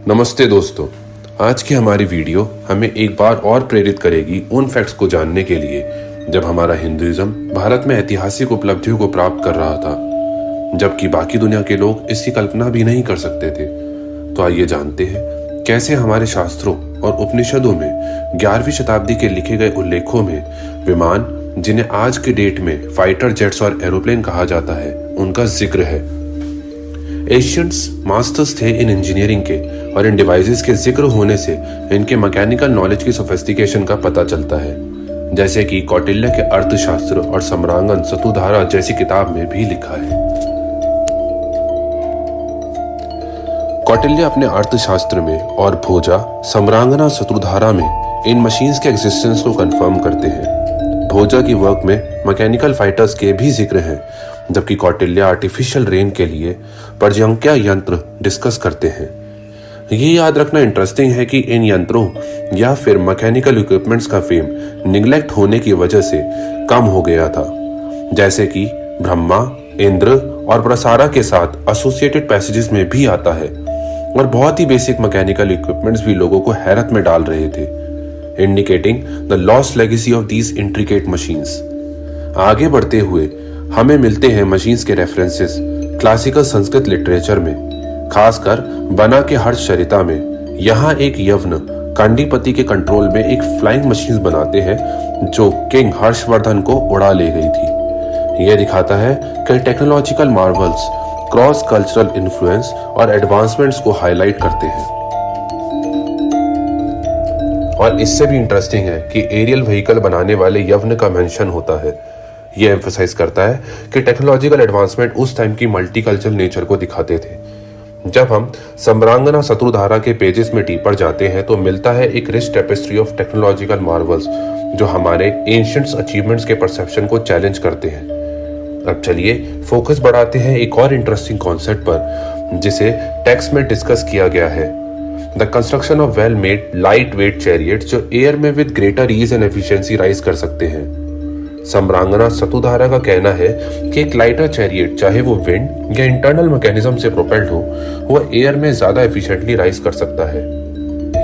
नमस्ते दोस्तों, आज की हमारी वीडियो हमें एक बार और प्रेरित करेगी उन फैक्ट्स को जानने के लिए जब हमारा हिंदुइज्म भारत में ऐतिहासिक उपलब्धियों को प्राप्त कर रहा था, जबकि बाकी दुनिया के लोग इसकी कल्पना भी नहीं कर सकते थे। तो आइए जानते हैं कैसे हमारे शास्त्रों और उपनिषदों में 11वीं शताब्दी के लिखे गए उल्लेखों में विमान, जिन्हें आज के डेट में फाइटर जेट्स और एरोप्लेन कहा जाता है, उनका जिक्र है। एशियंट्स मास्टर्स थे इन इंजीनियरिंग के और इन डिवाइसेस के जिक्र होने से इनके मैकेनिकल नॉलेज की सोफिस्टिकेशन का पता चलता है, जैसे कि कौटिल्य के अर्थशास्त्र और सम्रांगन शतुधारा जैसी किताब में भी लिखा है। कौटिल्य अपने अर्थशास्त्र में और भोजा, सम्रांगना, शतुधारा में इन मशीन्स के एग्जिस्टेंस को कंफर्म करते हैं। भोजा की वर्क में मैकेनिकल फाइटर्स के भी जिक्र हैं, जबकि कौटिल्य आर्टिफिशियल रेन के लिए पर्जन्या यंत्र डिस्कस करते हैं। ये याद रखना इंटरेस्टिंग है कि इन यंत्रों या फिर मैकेनिकल इक्विपमेंट्स का फेम निग्लेक्ट होने की वजह से कम हो गया था, जैसे कि ब्रह्मा, इंद्र और प्रसारा के साथ एसोसिएटेड पैसेजेस में भी आता है, और बहुत ही बेसिक मैकेनिकल इक्विपमेंट्स भी लोगों को हैरत में डाल रहे थे, indicating the lost legacy of these intricate machines. आगे बढ़ते हुए हमें मिलते हैं मशीन्स के रेफरेंसेस क्लासिकल संस्कृत लिटरेचर में, खासकर बना के हर्षचरिता में। यहाँ एक यवन कांडीपति के कंट्रोल में एक फ्लाइंग मशीन बनाते हैं जो किंग हर्षवर्धन को उड़ा ले गई थी। यह दिखाता है कि technological Marvels cross cultural influence और एडवांसमेंट्स को हाईलाइट करते हैं। और इससे भी इंटरेस्टिंग है कि एरियल व्हीकल बनाने वाले यवन का मेंशन होता है। यह एम्फसाइज करता है कि टेक्नोलॉजिकल एडवांसमेंट उस टाइम की मल्टीकल्चरल नेचर को दिखाते थे। जब हम सम्रांगना शतुधारा के पेजेस में डीपर जाते हैं तो मिलता है एक rich tapestry of technological Marvels जो हमारे एंशिएंट्स अचीवमेंट्स के परसेप्शन को चैलेंज करते हैं। अब चलिए फोकस बढ़ाते हैं एक और इंटरेस्टिंग कॉन्सेप्ट पर, जिसे टेक्स्ट में डिस्कस किया गया है, the construction of well made light weight chariots जो एयर में with greater ease and efficiency rise कर सकते हैं। सम्रांगना शतुधारा का कहना है कि एक लाइटर चैरियट, चाहे वो विंड या इंटरनल मैकेनिज्म से प्रोपेल्ड हो, वह एयर में ज्यादा एफिशिएंटली राइज कर सकता है।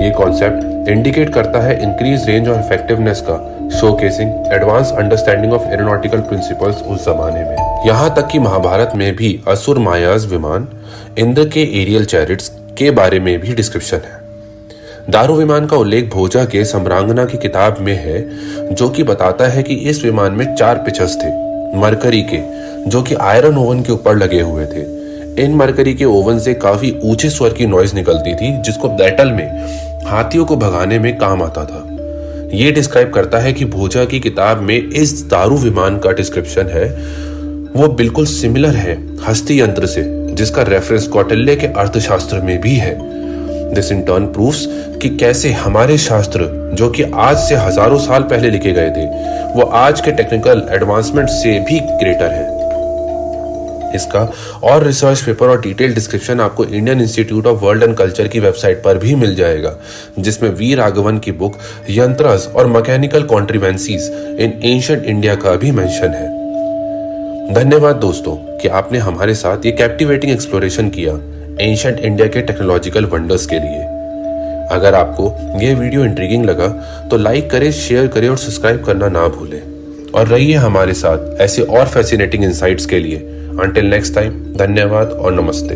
ये कॉन्सेप्ट इंडिकेट करता है इंक्रीज रेंज और इफेक्टिवनेस का, showcasing advance understanding of aeronautical principles उस जमाने में। यहाँ तक कि महाभारत में भी असुर मायाज विमान, इंद्र के एरियल चैरिट्स के बारे में भी डिस्क्रिप्शन है। दारू विमान का उल्लेख भोजा के सम्रांगना की किताब में है, जो कि बताता है कि इस विमान में 4 पिचेस थे मरकरी के, जो कि आयरन ओवन के ऊपर लगे हुए थे। इन मरकरी के ओवन से काफी ऊंचे स्वर की नॉइज निकलती थी, जिसको बैटल में हाथियों को भगाने में काम आता था। ये डिस्क्राइब करता है कि भोजा की किताब में इस दारू विमान का डिस्क्रिप्शन है वो बिल्कुल सिमिलर है हस्ती यंत्र से, जिसका रेफरेंस कौटिल्य के अर्थशास्त्र में भी है। दिस इन टर्न प्रूव्स कि कैसे हमारे शास्त्र, जो कि आज से हजारों साल पहले लिखे गए थे, वो आज के टेक्निकल एडवांसमेंट से भी ग्रेटर है। इसका और रिसर्च पेपर और डिटेल डिस्क्रिप्शन आपको Indian institute of world and culture की वेबसाइट पर भी मिल जाएगा, जिसमें वी राघवन की बुक यंत्रस और मैकेनिकल कॉन्ट्रीवेंसीज इन एंशिएंट इंडिया का भी मेंशन है। धन्यवाद दोस्तों कि आपने हमारे साथ ये कैप्टिवेटिंग एक्सप्लोरेशन किया एंशिएंट इंडिया के टेक्नोलॉजिकल वंडर्स के लिए। अगर आपको यह वीडियो इंट्रिगिंग लगा तो लाइक करें, शेयर करें और सब्सक्राइब करना ना भूलें, और रहिए हमारे साथ ऐसे और फैसिनेटिंग इंसाइट्स के लिए। अंटिल नेक्स्ट टाइम, धन्यवाद और नमस्ते।